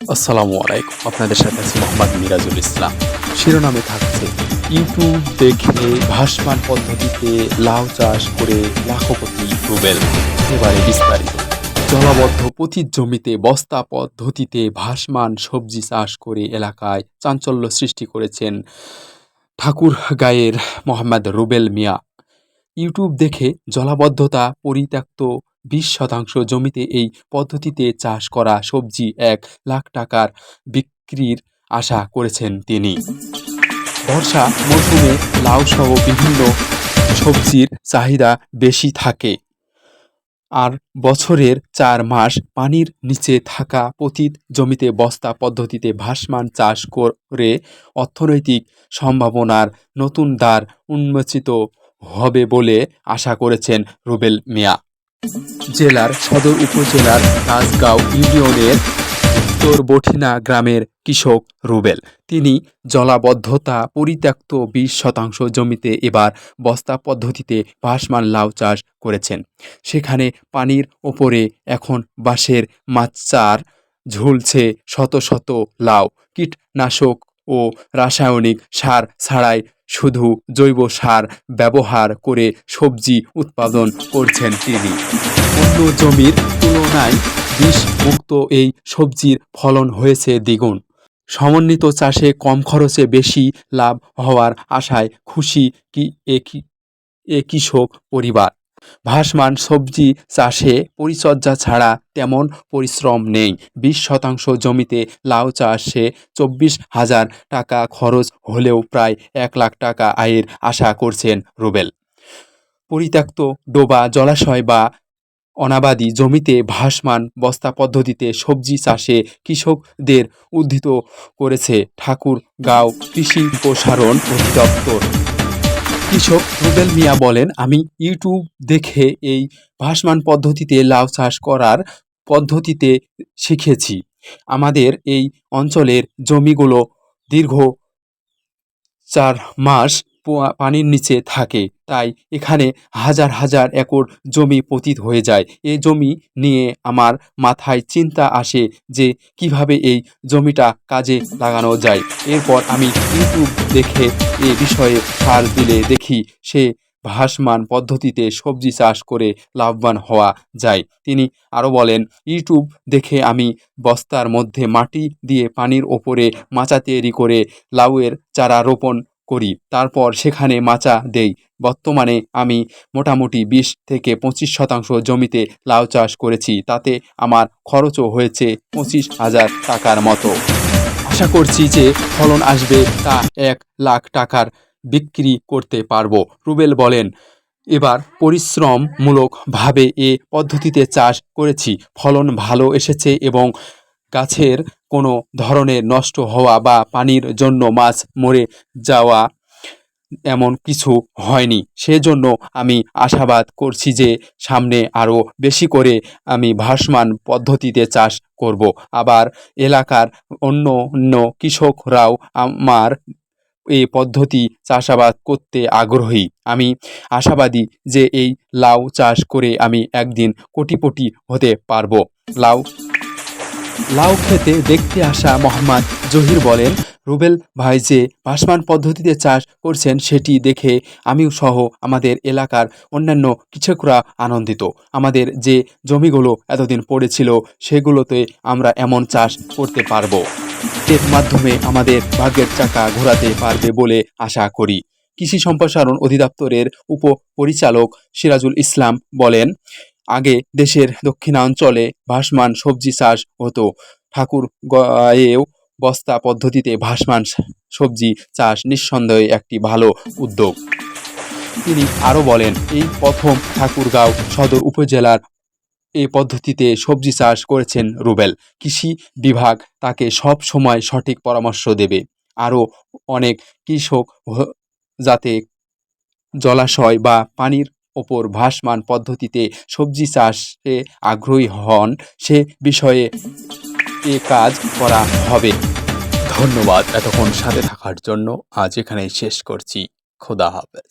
আসসালামু আলাইকুম, আপনাদের সাথে আছি মোহাম্মদ মিরাজুল ইসলাম। শিরোনামে থাকছে, ইউটিউব দেখে ভাসমান পদ্ধতিতে লাউ চাষ করে লাখপতি রুবেল। এবারে বিস্তারিত। জলাবদ্ধ পতিত জমিতে বস্তা পদ্ধতিতে ভাসমান সবজি চাষ করে এলাকায় চাঞ্চল্য সৃষ্টি করেছেন ঠাকুরগাঁয়ের মোহাম্মদ রুবেল মিয়া। ইউটিউব দেখে জলাবদ্ধতা পরিত্যক্ত 20% জমিতে এই পদ্ধতিতে চাষ করা সবজি 1 লাখ টাকার বিক্রির আশা করেছেন তিনি। বর্ষা মৌসুমে লাউসহ বিভিন্ন সবজির চাহিদা বেশি থাকে, আর বছরের 4 মাস পানির নিচে থাকা পতিত জমিতে বস্তা পদ্ধতিতে ভাসমান চাষ করে অর্থনৈতিক সম্ভাবনার নতুন দ্বার উন্মোচিত হবে বলে আশা করেছেন রুবেল মিয়া। জেলার সদর উপজেলার রাজগাঁও ইউনিয়নের উত্তর বঠিনা গ্রামের কৃষক রুবেল। তিনি জলাবদ্ধতা পরিত্যক্ত 20% জমিতে এবার বস্তা পদ্ধতিতে ভাসমান লাউ চাষ করেছেন। সেখানে পানির ওপরে এখন বাঁশের মাচার ঝুলছে শত শত লাউ। কীটনাশক ও রাসায়নিক সার ছাড়াই শুধু জৈব সার ব্যবহার করে সবজি উৎপাদন করছেন তিনি। অন্য জমির তুলনায় বিষমুক্ত এই সবজির ফলন হয়েছে দ্বিগুণ। সমন্বিত চাষে কম খরচে বেশি লাভ হওয়ার আশায় খুশি এ কৃষক পরিবার। ভাসমান সবজি চাষে পরিচর্যা ছাড়া তেমন পরিশ্রম নেই। 20% জমিতে লাউ চাষে 24,000 টাকা খরচ হলেও প্রায় 1 লাখ টাকা আয়ের আশা করছেন রুবেল। পরিত্যক্ত ডোবা, জলাশয় বা অনাবাদি জমিতে ভাসমান বস্তা পদ্ধতিতে সবজি চাষে কৃষকদের উদ্বুদ্ধ করেছে ঠাকুরগাঁও কৃষি সম্প্রসারণ অধিদপ্তর। কৃষক রুবেল মিয়া বলেন, আমি ইউটিউব দেখে এই ভাসমান পদ্ধতিতে লাউ চাষ করার পদ্ধতিতে শিখেছি। আমাদের এই অঞ্চলের জমিগুলো দীর্ঘ 4 মাস পানির নিচে থাকে, তাই এখানে হাজার হাজার একর জমি পতিত হয়ে যায়। এই জমি নিয়ে আমার মাথায় চিন্তা আসে যে কিভাবে এই জমিটা কাজে লাগানো যায়। এরপর আমি ইউটিউব দেখে এ বিষয়ে সার্চ দিলে দেখি সে ভাসমান পদ্ধতিতে সবজি চাষ করে লাভবান হওয়া যায়। তিনি আরও বলেন, ইউটিউব দেখে আমি বস্তার মধ্যে মাটি দিয়ে পানির ওপরে মাচা তৈরি করে লাউয়ের চারা রোপণ করি, তারপর সেখানে মাচা দেই। বর্তমানে আমি মোটামুটি 20 থেকে 25% জমিতে লাউ চাষ করেছি, তাতে আমার খরচও হয়েছে 25,000 টাকার মতো। আশা করছি যে ফলন আসবে তা 1 লাখ টাকার বিক্রি করতে পারবো। রুবেল বলেন, এবার পরিশ্রমমূলকভাবে এ পদ্ধতিতে চাষ করেছি, ফলন ভালো এসেছে এবং গাছের কোনো ধরনের নষ্ট হওয়া বা পানির জন্য মাছ মরে যাওয়া এমন কিছু হয়নি। সেজন্য আমি আশাবাদ করছি যে সামনে আরও বেশি করে আমি ভাসমান পদ্ধতিতে চাষ করব। আবার এলাকার অন্য কৃষকরাও আমার এই পদ্ধতি চাষাবাদ করতে আগ্রহী। আমি আশাবাদী যে এই লাউ চাষ করে আমি একদিন কোটিপতি হতে পারবো। লাউ খেতে দেখতে আসা মোহাম্মদ জহির বলেন, রুবেল ভাই যে ভাসমান পদ্ধতিতে চাষ করছেন সেটি দেখে আমিও সহ আমাদের এলাকার অন্যান্য কৃষকরা আনন্দিত। আমাদের যে জমিগুলো এতদিন পড়েছিল সেগুলোতে আমরা এমন চাষ করতে পারবো। এর মাধ্যমে আমাদের ভাগ্যের চাকা ঘোরাতে পারবে বলে আশা করি। কৃষি সম্প্রসারণ অধিদপ্তরের উপপরিচালক সিরাজুল ইসলাম বলেন, আগে দেশের দক্ষিণাঞ্চলে ভাসমান সবজি চাষ হতো। ঠাকুরগাঁয়েও বস্তা পদ্ধতিতে ভাসমান সবজি চাষ নিঃসন্দেহে একটি ভালো উদ্যোগ। তিনি আরও বলেন, এই প্রথম ঠাকুরগাঁও সদর উপজেলার এ পদ্ধতিতে সবজি চাষ করেছেন রুবেল। কৃষি বিভাগ তাকে সব সময় সঠিক পরামর্শ দেবে। আরও অনেক কৃষক যাতে জলাশয় বা পানির ওপর ভাসমান পদ্ধতিতে সবজি চাষে আগ্রহী হন, সে বিষয়ে এ কাজ করা হবে। ধন্যবাদ এতক্ষণ সাথে থাকার জন্য। আজ এখানেই শেষ করছি। খোদা হাফেজ।